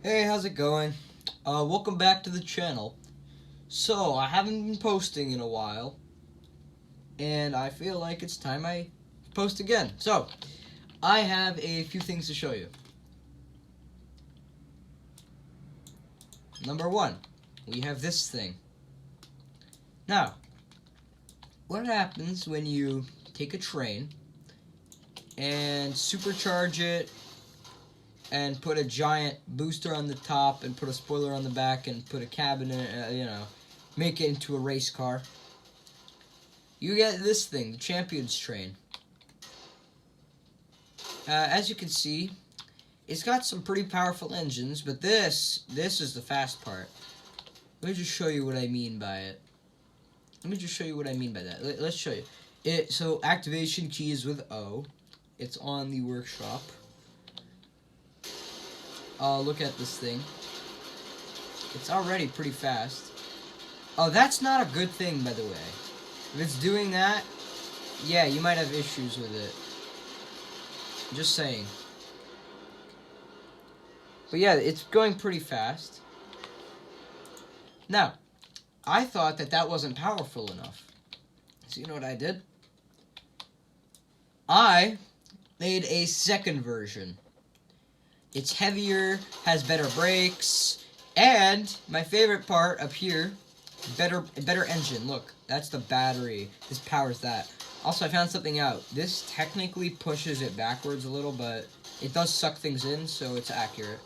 Hey, how's it going? Welcome back to the channel. So, I haven't been posting in a while, and I feel like it's time I post again. So, I have a few things to show you. Number one, we have this thing. Now, what happens when you take a train and supercharge it and put a giant booster on the top and put a spoiler on the back and put a cabin in it, make it into a race car? You get this thing, the Champions Train. As you can see, it's got some pretty powerful engines, but this is the fast part. Let me just show you what I mean by it. Let's show you. So activation key is with O. It's on the workshop. Look at this thing. It's already pretty fast. Oh, that's not a good thing, by the way. If it's doing that, yeah, you might have issues with it. Just saying. But yeah, it's going pretty fast. Now, I thought that wasn't powerful enough. So you know what I did? I made a second version. It's heavier, has better brakes, and my favorite part up here, better engine. Look, that's the battery. This powers that. Also, I found something out. This technically pushes it backwards a little, but it does suck things in, so it's accurate.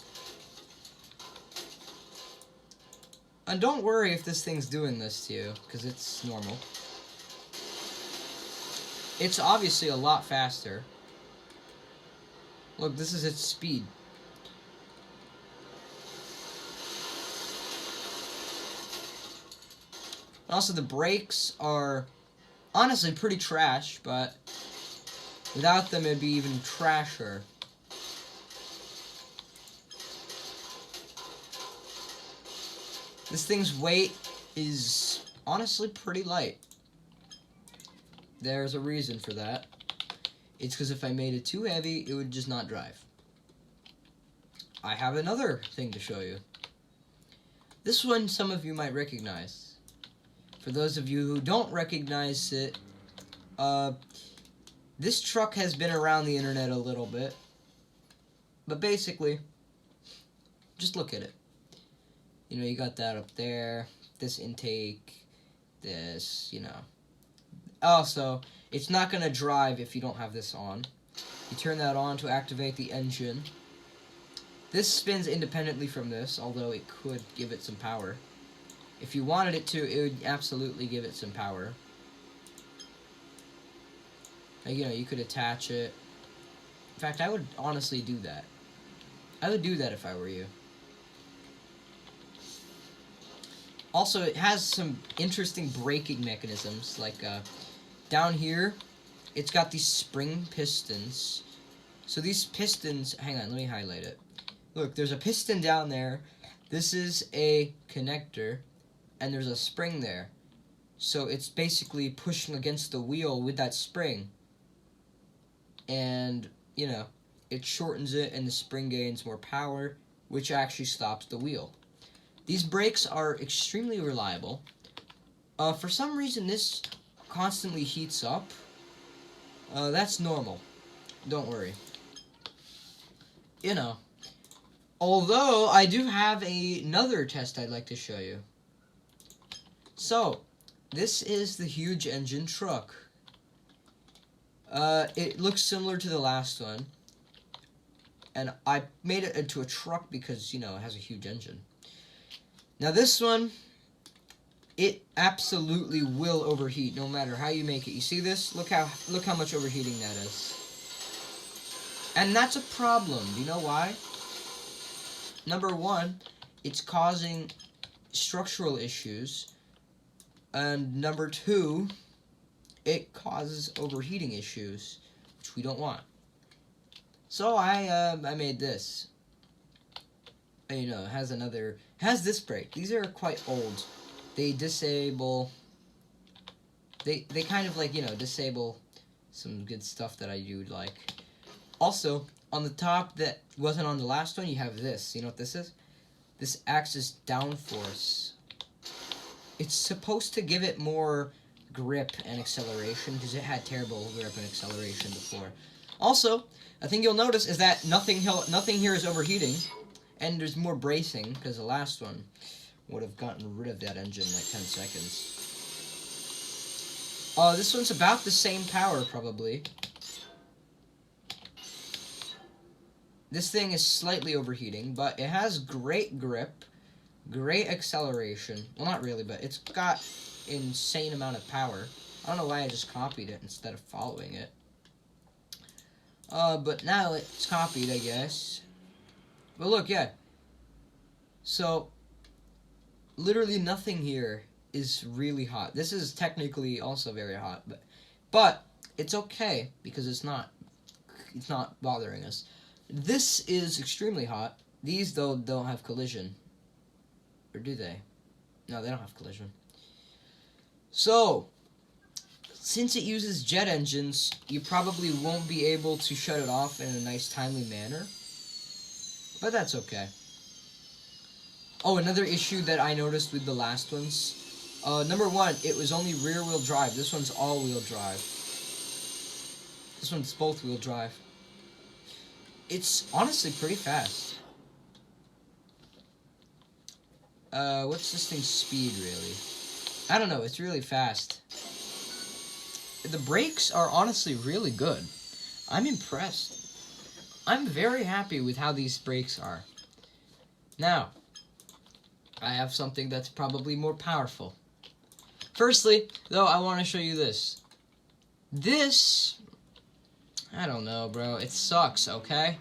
And don't worry if this thing's doing this to you, because it's normal. It's obviously a lot faster. Look, this is its speed. Also, the brakes are honestly pretty trash, but without them it'd be even trasher. This thing's weight is honestly pretty light. There's a reason for that. It's because if I made it too heavy, it would just not drive. I have another thing to show you. This one some of you might recognize. For those of you who don't recognize it, this truck has been around the internet a little bit. But basically, just look at it. You got that up there, this intake, this, Also, it's not going to drive if you don't have this on. You turn that on to activate the engine. This spins independently from this, although it could give it some power. If you wanted it to, it would absolutely give it some power. You could attach it. In fact, I would honestly do that. I would do that if I were you. Also, it has some interesting braking mechanisms, like down here, it's got these spring pistons. So these pistons, hang on, let me highlight it. Look, there's a piston down there. This is a connector, and there's a spring there. So it's basically pushing against the wheel with that spring. And, it shortens it, and the spring gains more power, which actually stops the wheel. These brakes are extremely reliable. For some reason, this constantly heats up. That's normal. Don't worry. Although, I do have another test I'd like to show you. So, this is the huge engine truck. It looks similar to the last one. And I made it into a truck because, it has a huge engine. Now this one, it absolutely will overheat no matter how you make it. You see this? Look how much overheating that is. And that's a problem. Do you know why? Number one, it's causing structural issues. And number two, it causes overheating issues, which we don't want. So I made this. It has this brake. These are quite old. They disable. They kind of disable some good stuff that I do like. Also, on the top that wasn't on the last one, you have this. You know what this is? this acts as downforce. It's supposed to give it more grip and acceleration because it had terrible grip and acceleration before. Also, a thing you'll notice is that nothing here is overheating, and there's more bracing because the last one would have gotten rid of that engine in like 10 seconds. This one's about the same power probably. This thing is slightly overheating, but it has great grip, great acceleration. Well, not really, but it's got insane amount of power. I don't know why I just copied it instead of following it. But now it's copied, I guess. But look, yeah. So, literally nothing here is really hot. This is technically also very hot, but it's okay because it's not bothering us. This is extremely hot. These, though, don't have collision. Or do they? No, they don't have collision. So, since it uses jet engines, you probably won't be able to shut it off in a nice, timely manner. But that's okay. Oh, another issue that I noticed with the last ones. Number one, it was only rear-wheel drive. This one's all-wheel drive. This one's both-wheel drive. It's honestly pretty fast. What's this thing's speed, really? I don't know, it's really fast. The brakes are honestly really good. I'm impressed. I'm very happy with how these brakes are. Now, I have something that's probably more powerful. Firstly, though, I want to show you this. This, I don't know, bro. It sucks, okay?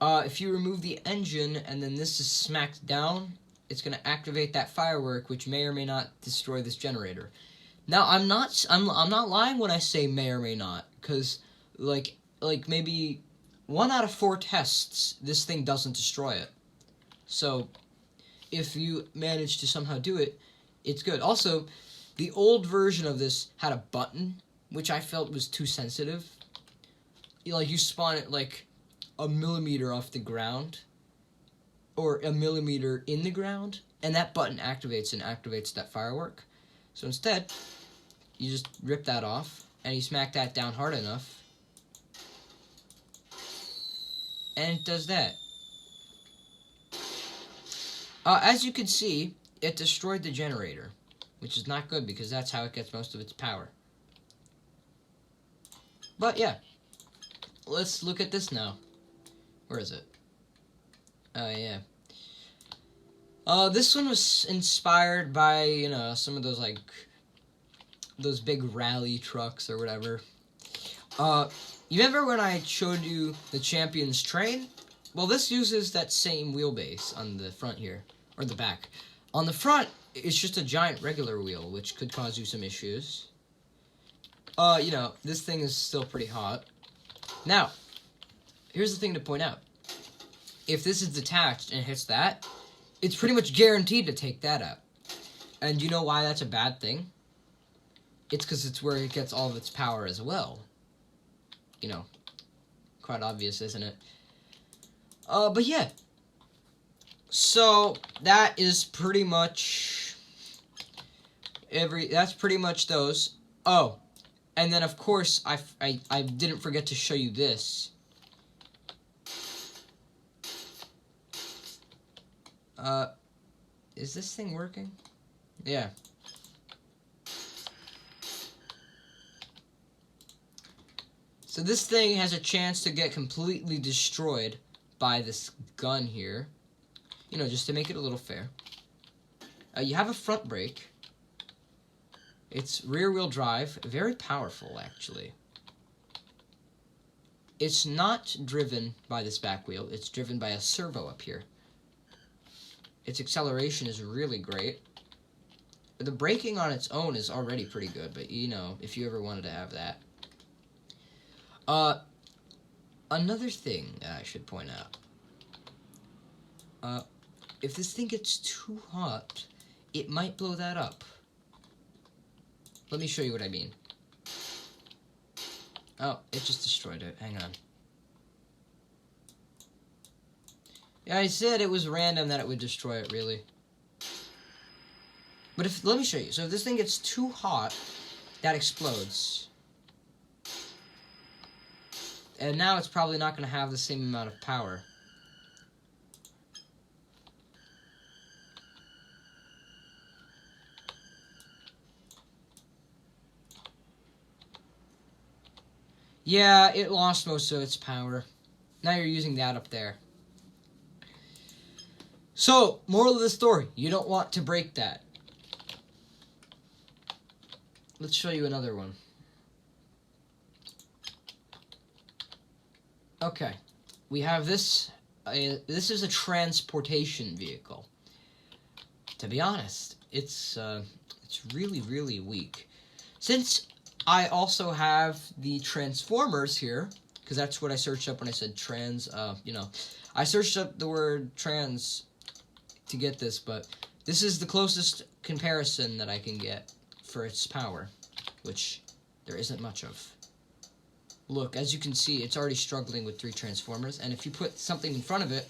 If you remove the engine and then this is smacked down, it's going to activate that firework, which may or may not destroy this generator. Now, I'm not lying when I say may or may not, because like maybe 1 out of 4 tests, this thing doesn't destroy it. So, if you manage to somehow do it, it's good. Also, the old version of this had a button, which I felt was too sensitive. You spawn it like a millimeter off the ground, or a millimeter in the ground, and that button activates that firework. So instead, you just rip that off, and you smack that down hard enough, and it does that. As you can see, it destroyed the generator, which is not good because that's how it gets most of its power. But yeah, let's look at this now. Where is it? Oh, yeah. This one was inspired by, some of those, those big rally trucks or whatever. You remember when I showed you the Champion's train? Well, this uses that same wheelbase on the front here, or the back. On the front, it's just a giant regular wheel, which could cause you some issues. This thing is still pretty hot. Now, here's the thing to point out. If this is detached and hits that, it's pretty much guaranteed to take that out. And you know why that's a bad thing? It's because it's where it gets all of its power as well. Quite obvious, isn't it? But yeah. So, that is pretty much that's pretty much those. Oh, and then of course, I didn't forget to show you this. Is this thing working? Yeah. So this thing has a chance to get completely destroyed by this gun here. Just to make it a little fair. You have a front brake. It's rear-wheel drive. Very powerful, actually. It's not driven by this back wheel. It's driven by a servo up here. Its acceleration is really great. The braking on its own is already pretty good, but if you ever wanted to have that. Another thing that I should point out. If this thing gets too hot, it might blow that up. Let me show you what I mean. Oh, it just destroyed it. Hang on. Yeah, I said it was random that it would destroy it, really. But let me show you. So if this thing gets too hot, that explodes. And now it's probably not going to have the same amount of power. Yeah, it lost most of its power. Now you're using that up there. So, moral of the story, you don't want to break that. Let's show you another one. Okay, we have this. This is a transportation vehicle. To be honest, it's really, really weak. Since I also have the Transformers here, because that's what I searched up when I said trans, I searched up the word trans to get this, but this is the closest comparison that I can get for its power, which there isn't much of. Look, as you can see, it's already struggling with 3 Transformers, and if you put something in front of it,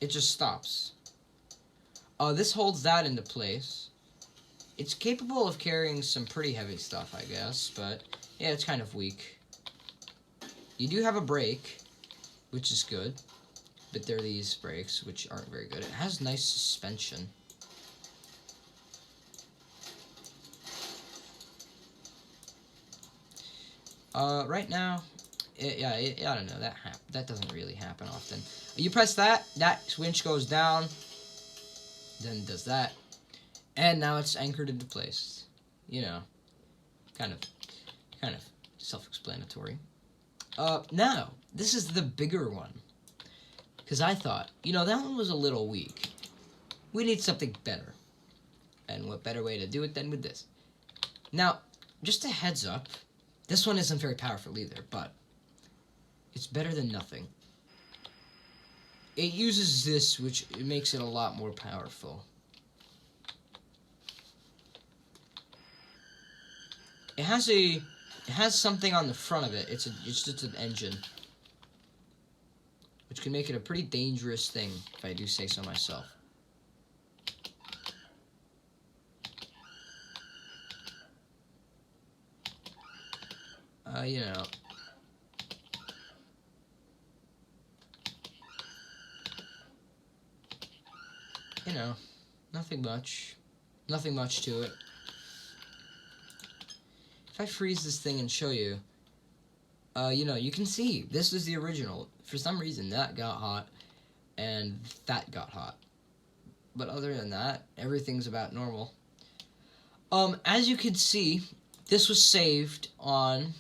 it just stops. This holds that into place. It's capable of carrying some pretty heavy stuff, I guess, but yeah, it's kind of weak. You do have a brake, which is good, but there are these brakes, which aren't very good. It has nice suspension. Right now, I don't know, that doesn't really happen often. You press that winch goes down, then does that, and now it's anchored into place. You know, kind of self-explanatory. Now, this is the bigger one, because I thought, that one was a little weak. We need something better, and what better way to do it than with this? Now, just a heads up, this one isn't very powerful either, but it's better than nothing. It uses this, which makes it a lot more powerful. It has something on the front of it. It's just an engine, which can make it a pretty dangerous thing, if I do say so myself. Nothing much. Nothing much to it. If I freeze this thing and show you, you can see, this is the original. For some reason, that got hot, and that got hot. But other than that, everything's about normal. As you can see, this was saved on,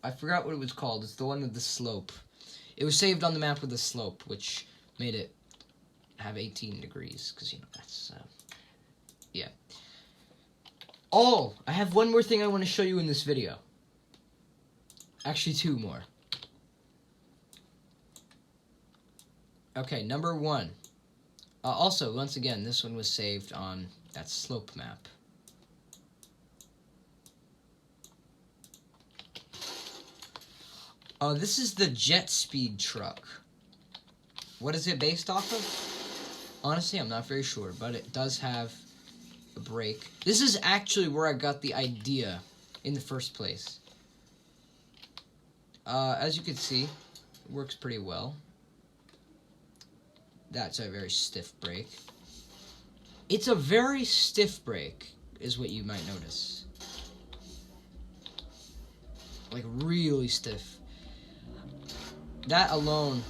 I forgot what it was called. It's the one with the slope. It was saved on the map with the slope, which made it have 18 degrees, because, that's, yeah. Oh, I have one more thing I want to show you in this video. Actually, 2 more. Okay, number 1. Also, once again, this one was saved on that slope map. This is the jet speed truck. What is it based off of? Honestly, I'm not very sure, but it does have a brake. This is actually where I got the idea in the first place. As you can see, it works pretty well. That's a very stiff brake. It's a very stiff brake, is what you might notice. Like, really stiff. That alone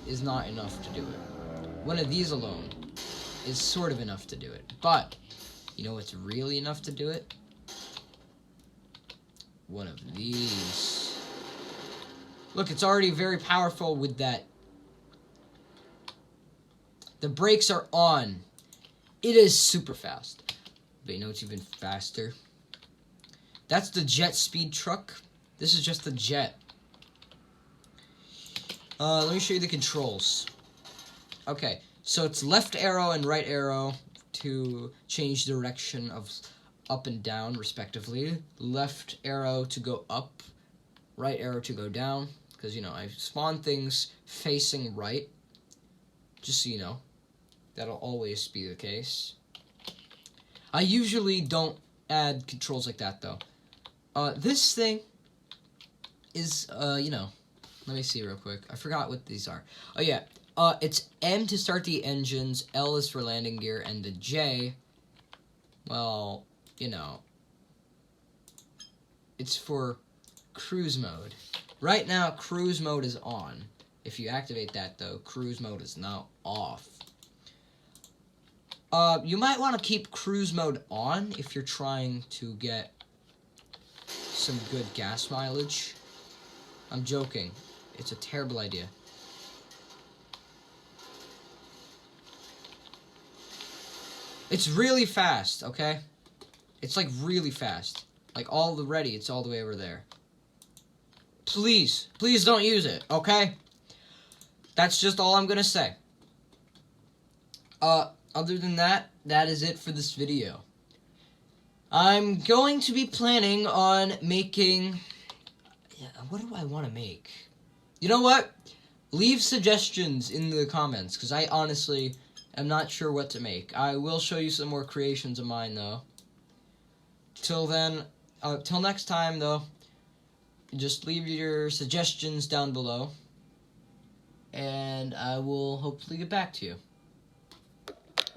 is not enough to do it. One of these alone is sort of enough to do it. But, you know what's really enough to do it? One of these. Look, it's already very powerful with that. The brakes are on. It is super fast. But you know what's even faster? That's the jet speed truck. This is just the jet. Let me show you the controls. Okay, so it's left arrow and right arrow to change direction of up and down, respectively. Left arrow to go up, right arrow to go down. because, you know, I spawn things facing right, just so you know. That'll always be the case. I usually don't add controls like that, though. This thing is, you know, let me see real quick. I forgot what these are. Oh, yeah. It's M to start the engines, L is for landing gear, and the J, well, you know, it's for cruise mode. Right now, cruise mode is on. If you activate that, though, cruise mode is now off. You might want to keep cruise mode on if you're trying to get some good gas mileage. I'm joking. It's a terrible idea. It's really fast, okay? It's like really fast. Like already, it's all the way over there. Please don't use it, okay? That's just all I'm gonna say. Other than that, that is it for this video. I'm going to be planning on making... Yeah, what do I want to make? You know what? Leave suggestions in the comments, because I honestly am not sure what to make. I will show you some more creations of mine, though. Till then, till next time, though, just leave your suggestions down below, and I will hopefully get back to you.